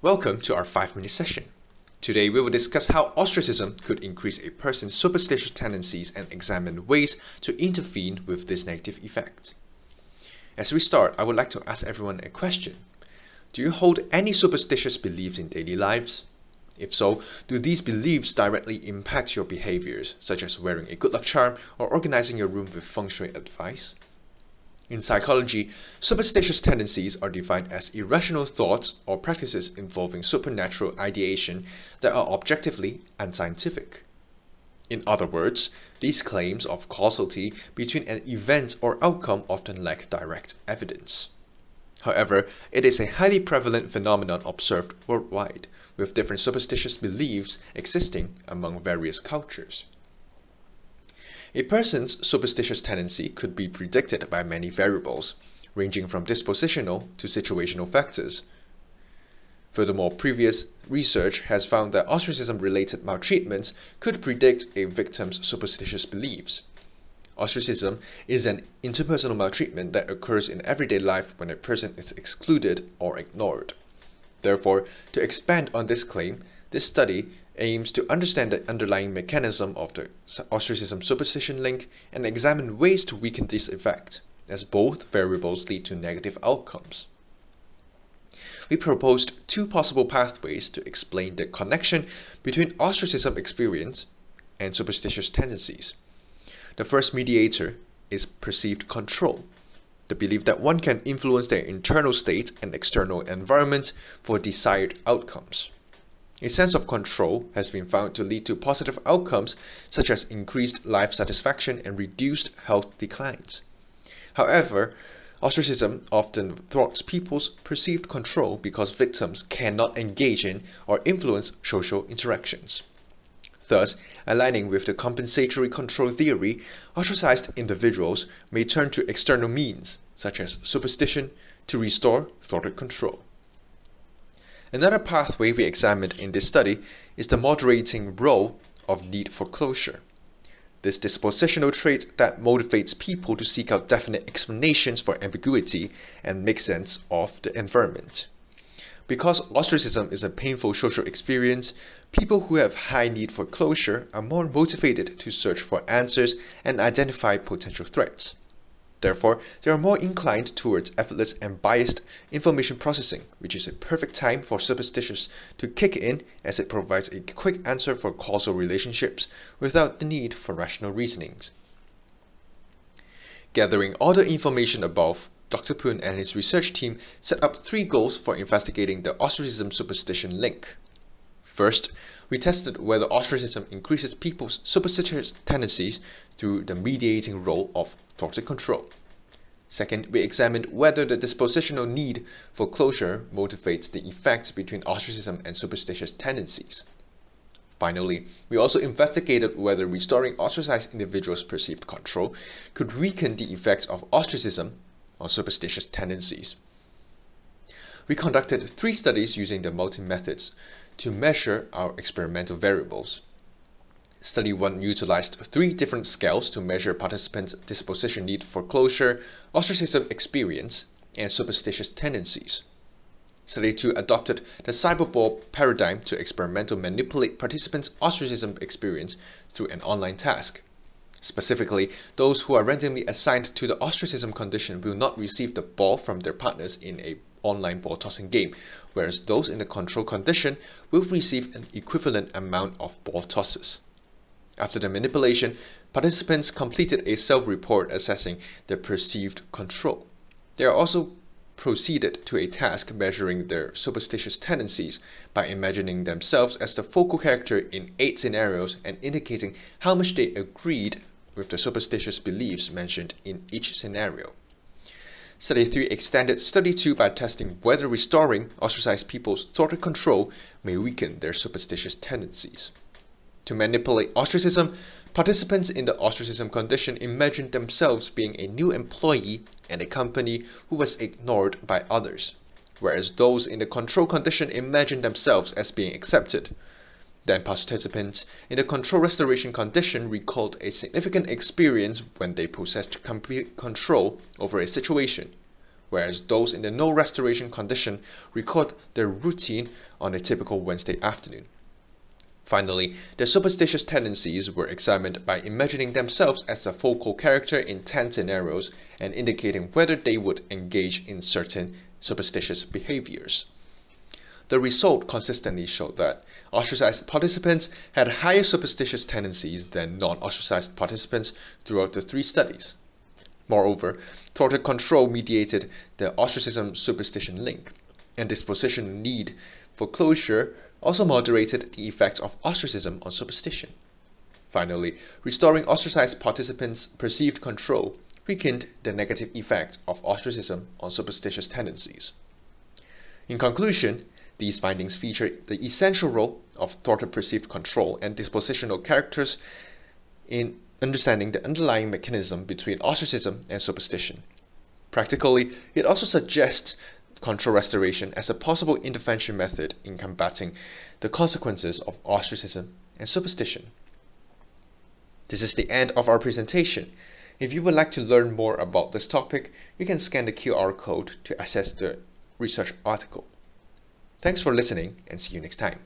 Welcome to our 5-minute session. Today we will discuss how ostracism could increase a person's superstitious tendencies and examine ways to intervene with this negative effect. As we start, I would like to ask everyone a question. Do you hold any superstitious beliefs in daily lives? If so, do these beliefs directly impact your behaviors, such as wearing a good luck charm or organizing your room with feng shui advice? In psychology, superstitious tendencies are defined as irrational thoughts or practices involving supernatural ideation that are objectively unscientific. In other words, these claims of causality between an event or outcome often lack direct evidence. However, it is a highly prevalent phenomenon observed worldwide, with different superstitious beliefs existing among various cultures. A person's superstitious tendency could be predicted by many variables, ranging from dispositional to situational factors. Furthermore, previous research has found that ostracism-related maltreatment could predict a victim's superstitious beliefs. Ostracism is an interpersonal maltreatment that occurs in everyday life when a person is excluded or ignored. Therefore, to expand on this claim, this study aims to understand the underlying mechanism of the ostracism-superstition link and examine ways to weaken this effect, as both variables lead to negative outcomes. We proposed two possible pathways to explain the connection between ostracism experience and superstitious tendencies. The first mediator is perceived control, the belief that one can influence their internal state and external environment for desired outcomes. A sense of control has been found to lead to positive outcomes such as increased life satisfaction and reduced health declines. However, ostracism often thwarts people's perceived control because victims cannot engage in or influence social interactions. Thus, aligning with the compensatory control theory, ostracized individuals may turn to external means, such as superstition, to restore thwarted control. Another pathway we examined in this study is the moderating role of need for closure. This dispositional trait that motivates people to seek out definite explanations for ambiguity and make sense of the environment. Because ostracism is a painful social experience, people who have high need for closure are more motivated to search for answers and identify potential threats. Therefore, they are more inclined towards effortless and biased information processing, which is a perfect time for superstitions to kick in as it provides a quick answer for causal relationships without the need for rational reasonings. Gathering all the information above, Dr. Poon and his research team set up 3 goals for investigating the ostracism-superstition link. First, we tested whether ostracism increases people's superstitious tendencies through the mediating role of thwarted control. Second, we examined whether the dispositional need for closure motivates the effects between ostracism and superstitious tendencies. Finally, we also investigated whether restoring ostracized individuals' perceived control could weaken the effects of ostracism on superstitious tendencies. We conducted 3 studies using the multimethods to measure our experimental variables. Study 1 utilized 3 different scales to measure participants' disposition need for closure, ostracism experience, and superstitious tendencies. Study 2 adopted the cyberball paradigm to experimentally manipulate participants' ostracism experience through an online task. Specifically, those who are randomly assigned to the ostracism condition will not receive the ball from their partners in an online ball tossing game, whereas those in the control condition will receive an equivalent amount of ball tosses. After the manipulation, participants completed a self-report assessing their perceived control. They are also proceeded to a task measuring their superstitious tendencies by imagining themselves as the focal character in 8 scenarios and indicating how much they agreed with the superstitious beliefs mentioned in each scenario. Study 3 extended Study 2 by testing whether restoring ostracized people's thwarted control may weaken their superstitious tendencies. To manipulate ostracism, participants in the ostracism condition imagined themselves being a new employee in a company who was ignored by others, whereas those in the control condition imagined themselves as being accepted. Then participants in the control restoration condition recalled a significant experience when they possessed complete control over a situation, whereas those in the no restoration condition record their routine on a typical Wednesday afternoon. Finally, the superstitious tendencies were examined by imagining themselves as a focal character in 10 scenarios and indicating whether they would engage in certain superstitious behaviors. The result consistently showed that ostracized participants had higher superstitious tendencies than non-ostracized participants throughout the 3 studies. Moreover, thwarted control mediated the ostracism-superstition link, and dispositional need for closure also moderated the effects of ostracism on superstition. Finally, restoring ostracized participants' perceived control weakened the negative effect of ostracism on superstitious tendencies. In conclusion, these findings feature the essential role of thwarted perceived control and dispositional characters in understanding the underlying mechanism between ostracism and superstition. Practically, it also suggests control restoration as a possible intervention method in combating the consequences of ostracism and superstition. This is the end of our presentation. If you would like to learn more about this topic, you can scan the QR code to access the research article. Thanks for listening and see you next time.